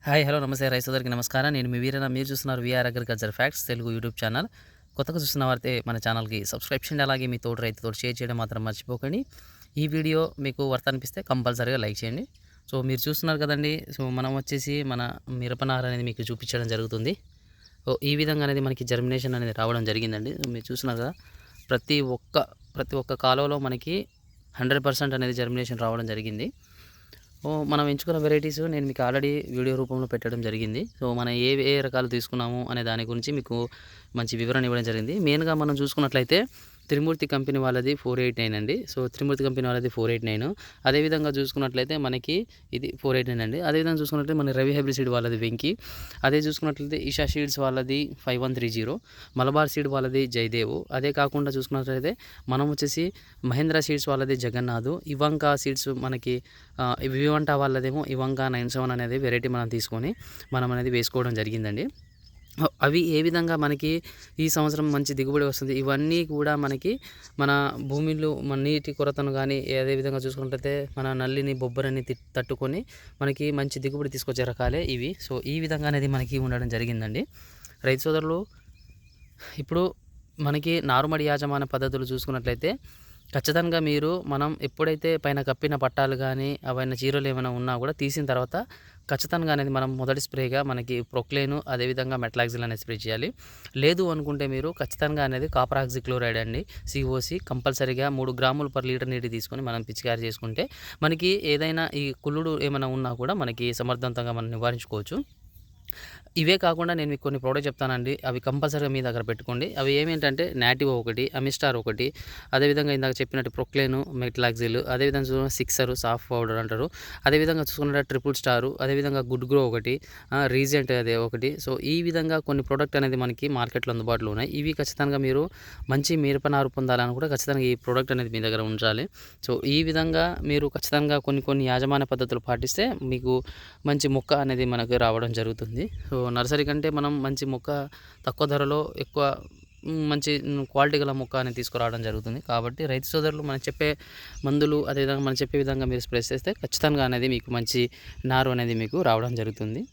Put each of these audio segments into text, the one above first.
Hi hello నమస్తే రైతు సోదరికి నమస్కారం. నేను మీ వీరన్న. మీరు చూస్తున్నారు VR agriculture facts Telugu YouTube channel. కొత్తగా చూస్తున్న వారైతే మన ఛానల్కి సబ్స్క్రైబ్ చేయండి. అలాగే మీ తోటి రైతుతో షేర్ చేయడం మాత్రం మర్చిపోకండి. ఈ వీడియో మీకు వర్త్ అనిపిస్తే కంపల్సరీగా లైక్ చేయండి. సో మీరు చూస్తున్నారు కదండి. సో మనం వచ్చేసి మన మిరపనార అనేది మీకు చూపించడం జరుగుతుంది. సో ఈ విధంగా అనేది మనకి జర్మినేషన్ అనేది రావడం జరిగిందండి. మీరు చూస్తున్నారు కదా, ప్రతి ఒక్క కాలువలో మనకి 100% అనేది జర్మినేషన్ రావడం జరిగింది. మనం ఎంచుకున్న వెరైటీస్ నేను మీకు ఆల్రెడీ వీడియో రూపంలో పెట్టడం జరిగింది. సో మనం ఏ రకాలు తీసుకున్నాము అనే దాని గురించి మీకు మంచి వివరణ ఇవ్వడం జరిగింది. మెయిన్గా మనం చూసుకున్నట్లయితే త్రిమూర్తి కంపెనీ వాళ్ళది 489 అండి. సో త్రిమూర్తి కంపెనీ వాళ్ళది 489. అదేవిధంగా చూసుకున్నట్లయితే మనకి ఇది 489 అండి. అదేవిధంగా చూసుకున్నట్లయితే మన రవి హైబ్రిడ్ సీడ్ వాళ్ళది వెంకి. అదే చూసుకున్నట్లయితే ఈషా సీడ్స్ వాళ్ళది 5130, మలబార్ సీడ్ వాళ్ళది జయదేవ్. అదే కాకుండా చూసుకున్నట్లయితే మనం వచ్చేసి మహేంద్ర సీడ్స్ వాళ్ళది జగన్నాథ్. ఇవంకా సీడ్స్ మనకి వివంటా వాళ్ళదేమో ఇవంకా 97 అనేది వెరైటీ మనం తీసుకొని మనం అనేది వేసుకోవడం జరిగిందండి. అవి ఏ విధంగా మనకి ఈ సంవత్సరం మంచి దిగుబడి వస్తుంది, ఇవన్నీ కూడా మనకి మన భూమిలో మన నీటి కొరతను కానీ అదేవిధంగా చూసుకున్నట్లయితే మన నల్లిని బొబ్బరని తట్టుకొని మనకి మంచి దిగుబడి తీసుకొచ్చే రకాలే ఇవి. సో ఈ విధంగా అనేది మనకి ఉండడం జరిగిందండి. రైతు సోదరులు, ఇప్పుడు మనకి నారుమడి యాజమాన్య పద్ధతులు చూసుకున్నట్లయితే ఖచ్చితంగా మనం ఎప్పుడైతే పైన కప్పిన పట్టాలు కానీ అవన్నీ చీరలు ఏమైనా ఉన్నా కూడా తీసిన తర్వాత ఖచ్చితంగా అనేది మనం మొదటి స్ప్రేగా మనకి ప్రొక్లేను అదేవిధంగా మెట్లాక్సిల్ అనేది స్ప్రే చేయాలి. లేదు అనుకుంటే మీరు ఖచ్చితంగా అనేది కాపర్ ఆక్సిక్లోరైడ్ అండి, COC కంపల్సరీగా 3 గ్రాములు పర్ లీటర్ నీటి తీసుకొని మనం పిచికారి చేసుకుంటే మనకి ఏదైనా ఈ కుళ్ళుడు ఏమైనా ఉన్నా కూడా మనకి సమర్థవంతంగా మనం నివారించుకోవచ్చు. ఇవే కాకుండా నేను మీకు కొన్ని ప్రోడక్ట్ చెప్తానండి, అవి కంపల్సరీగా మీ దగ్గర పెట్టుకోండి. అవి ఏమేంటంటే నాటివో ఒకటి, అమిస్టార్ ఒకటి, అదేవిధంగా ఇందాక చెప్పినట్టు ప్రొక్లేను, మెట్లాక్సిల్, అదేవిధంగా చూసుకున్న సిక్సర్ సాఫ్ట్ పౌడర్ అంటారు, అదేవిధంగా చూసుకున్నట్టు ట్రిపుల్ స్టారు, అదేవిధంగా గుడ్ గ్రో ఒకటి, రీజెంట్ అదే ఒకటి. సో ఈ విధంగా కొన్ని ప్రోడక్ట్ అనేది మనకి మార్కెట్లో అందుబాటులో ఉన్నాయి. ఇవి ఖచ్చితంగా మీరు మంచి మిరపనారు పొందాలని కూడా ఖచ్చితంగా ఈ ప్రోడక్ట్ అనేది మీ దగ్గర ఉంచాలి. సో ఈ విధంగా మీరు ఖచ్చితంగా కొన్ని యాజమాన్య పద్ధతులు పాటిస్తే మీకు మంచి మొక్క అనేది మనకు రావడం జరుగుతుంది. సో నర్సరీ కంటే మనం మంచి మొక్క తక్కువ ధరలో ఎక్కువ మంచి క్వాలిటీ గల మొక్క అనేది తీసుకురావడం జరుగుతుంది. కాబట్టి రైతు సోదరులు మనం చెప్పే మందులు అదేవిధంగా మనం చెప్పే విధంగా మీరు స్ప్రే చేస్తే ఖచ్చితంగా అనేది మీకు మంచి నారు అనేది మీకు రావడం జరుగుతుంది.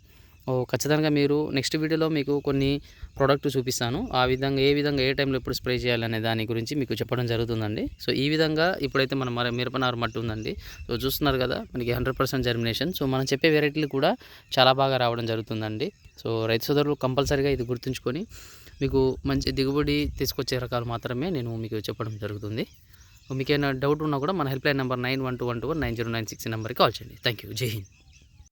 ఖచ్చితంగా మీరు నెక్స్ట్ వీడియోలో మీకు కొన్ని ప్రోడక్ట్ చూపిస్తాను. ఆ విధంగా ఏ టైంలో ఎప్పుడు స్ప్రే చేయాలనే దాని గురించి మీకు చెప్పడం జరుగుతుందండి. సో ఈ విధంగా ఇప్పుడైతే మన మిరపనారు మట్టి ఉందండి. సో చూస్తున్నారు కదా, మనకి 100% జర్మినేషన్. సో మనం చెప్పే వెరైటీలు కూడా చాలా బాగా రావడం జరుగుతుందండి. సో రైతు సోదరులు కంపల్సరీగా ఇది గుర్తుంచుకొని మీకు మంచి దిగుబడి తీసుకొచ్చే రకాలు మాత్రమే నేను మీకు చెప్పడం జరుగుతుంది. మీకు ఏమైనా డౌట్ ఉన్నా కూడా మన హెల్ప్లైన్ నెంబర్ 9121219096 నెంబర్కి కాల్ చేయండి. Thank you. జై హింద్.